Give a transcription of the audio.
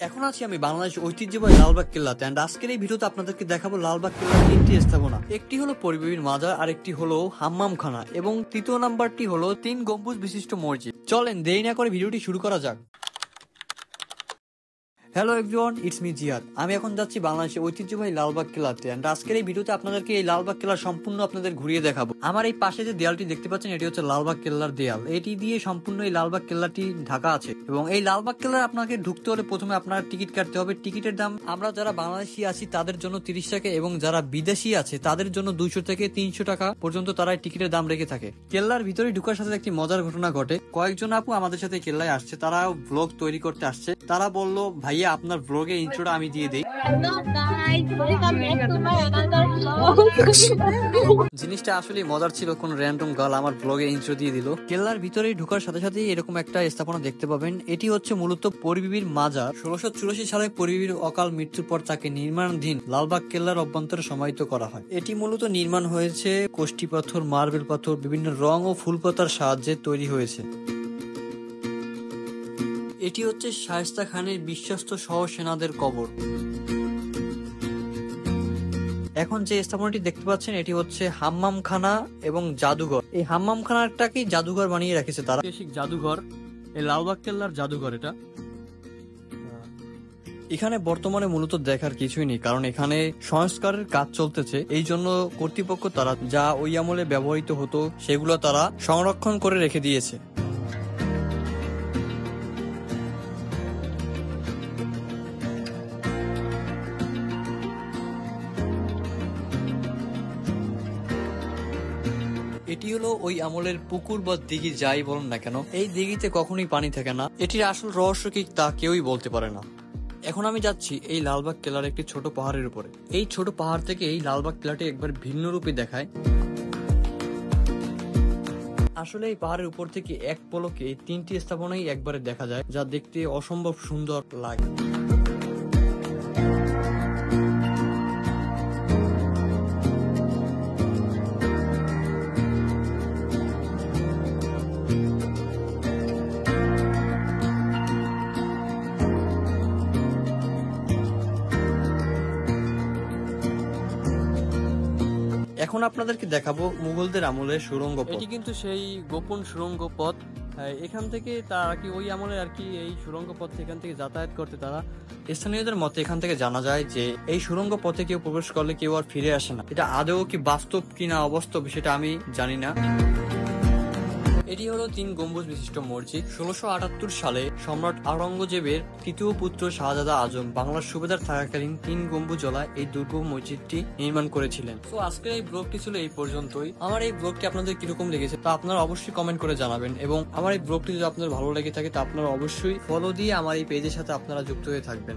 এখন আছি আমি বাংলাদেশ ঐতিহ্যবাহী লালবাগ কেল্লাতে, এন্ড আজকের এই ভিডিওতে আপনাদেরকে দেখাবো লালবাগ কেল্লার তিনটি স্থাপনা। একটি হলো পরিবেবীর মাজার, আরেকটি হলো হাম্মামখানা এবং তৃতীয় নাম্বারটি হলো 3 গম্বুজ বিশিষ্ট মসজিদ। চলেন দেরি না করে ভিডিওটি শুরু করা যাক। Hello everyone, it's me Ziad. আমি এখন যাচ্ছি বাংলাদেশের ঐতিহ্যবাহী লালবাগ কেল্লাতে, এন্ড আজকের এই ভিডিওতে আপনাদেরকে এই লালবাগ কেল্লা সম্পূর্ণ আপনাদের ঘুরিয়ে দেখাবো। আমার এই পাশে যে দেয়ালটি দেখতে পাচ্ছেন এটি হচ্ছে লালবাগ কেল্লার দেয়াল। এটি দিয়ে সম্পূর্ণ এই লালবাগ কেল্লাটি ঢাকা আছে এবং এই লালবাগ কেল্লা আপনাকে ঢুকতে হলে প্রথমে আপনার টিকিট কাটতে হবে। টিকিটের দাম আমরা যারা বাংলাদেশি আছি তাদের জন্য 30 টাকা এবং যারা বিদেশি আছে তাদের জন্য 200 থেকে 300 টাকা পর্যন্ত তারা টিকিটের দাম রেখে থাকে। কেল্লার ভিতরে ঢুকার সাথে একটি মজার ঘটনা ঘটে। কয়েকজন আপু আমাদের সাথে কেল্লায় আসছে, তারাও ব্লগ তৈরি করতে আসছে। তারা বলল, ভাইয়া আপনার ব্লগে ইন্ট্রোটা আমি দিয়ে দেই। জিনিসটা আসলে মজার ছিল, কোন র্যান্ডম গার্ল আমার ব্লগে ইন্ট্রো দিয়ে দিল। কেল্লার ভিতরে ঢোকার সাথে সাথে এরকম একটা স্থাপনা দেখতে পাবেন। এটি হচ্ছে মূলত পরিবিবির মাজার। 1684 সালে পরিবিবির অকাল মৃত্যুর পর তাকে নির্মাণাধীন লালবাগ কেল্লার অভ্যন্তরে সমাহিত করা হয়। এটি মূলত নির্মাণ হয়েছে কোষ্টি পাথর, মার্বেল পাথর, বিভিন্ন রং ও ফুলপাতার সাহায্যে তৈরি হয়েছে। এটি হচ্ছে শায়েস্তা খানের বিশ্বস্ত সহ সেনাদের কবর। এখন যে স্থাপনাটি দেখতে পাচ্ছেন এটি হচ্ছে হাম্মামখানা এবং জাদুঘর। এই হাম্মামখানাটাকেই জাদুঘর বানিয়ে রেখেছে তারা। জাদুঘর, এই লালবাগ কেল্লার জাদুঘর এটা। এখানে বর্তমানে মূলত দেখার কিছুই নেই, কারণ এখানে সংস্কারের কাজ চলতেছে। এই জন্য কর্তৃপক্ষ তারা যা ওই আমলে ব্যবহৃত হতো সেগুলো তারা সংরক্ষণ করে রেখে দিয়েছে। এটি হলো ওই আমলের পুকুর বা দিঘি, যাই বলুন না কেন, এই দিঘিতে কখনোই পানি থাকে না। এটির আসল রহস্য কি তা কেউই বলতে পারে না। এখন আমি যাচ্ছি এই লালবাগ কেল্লার একটি ছোট পাহাড়ের উপরে। এই ছোট পাহাড় থেকে এই লালবাগ কেল্লাটি একবার ভিন্ন রূপে দেখায়। আসলে এই পাহাড়ের উপর থেকে এক পলকে এই তিনটি স্থাপনাই একবারে দেখা যায়, যা দেখতে অসম্ভব সুন্দর লাগে। এখন আপনাদেরকে দেখাবো মুঘলদের আমলের সুড়ঙ্গ পথ। এটি কিন্তু সেই গোপন সুড়ঙ্গ পথ। এখান থেকে তারা কি ওই আমলের আর কি এই সুড়ঙ্গ পথে এখান থেকে যাতায়াত করতে তারা। স্থানীয়দের মতে এখান থেকে জানা যায় যে এই সুড়ঙ্গ পথে কেউ প্রবেশ করলে কেউ আর ফিরে আসে না। এটা আদৌ কি বাস্তব কিনা অবাস্তব সেটা আমি জানি না। এটি হলো 3 গম্বুজ বিশিষ্ট মসজিদ। 1678 সালে সম্রাট আওরঙ্গজেবের তৃতীয় পুত্র শাহজাদা আজম বাংলার সুবেদার থাকাকালীন 3 গম্বুজওয়ালা এই দুর্গ মসজিদটি নির্মাণ করেছিলেন। তো আজকের এই ব্লগটি ছিল এই পর্যন্তই। আমার এই ব্লগটি আপনাদের কিরকম লেগেছে তা আপনারা অবশ্যই কমেন্ট করে জানাবেন, এবং আমার এই ব্লগটি যদি আপনাদের ভালো লেগে থাকে তা আপনারা অবশ্যই ফলো দিয়ে আমার এই পেজের সাথে আপনারা যুক্ত হয়ে থাকবেন।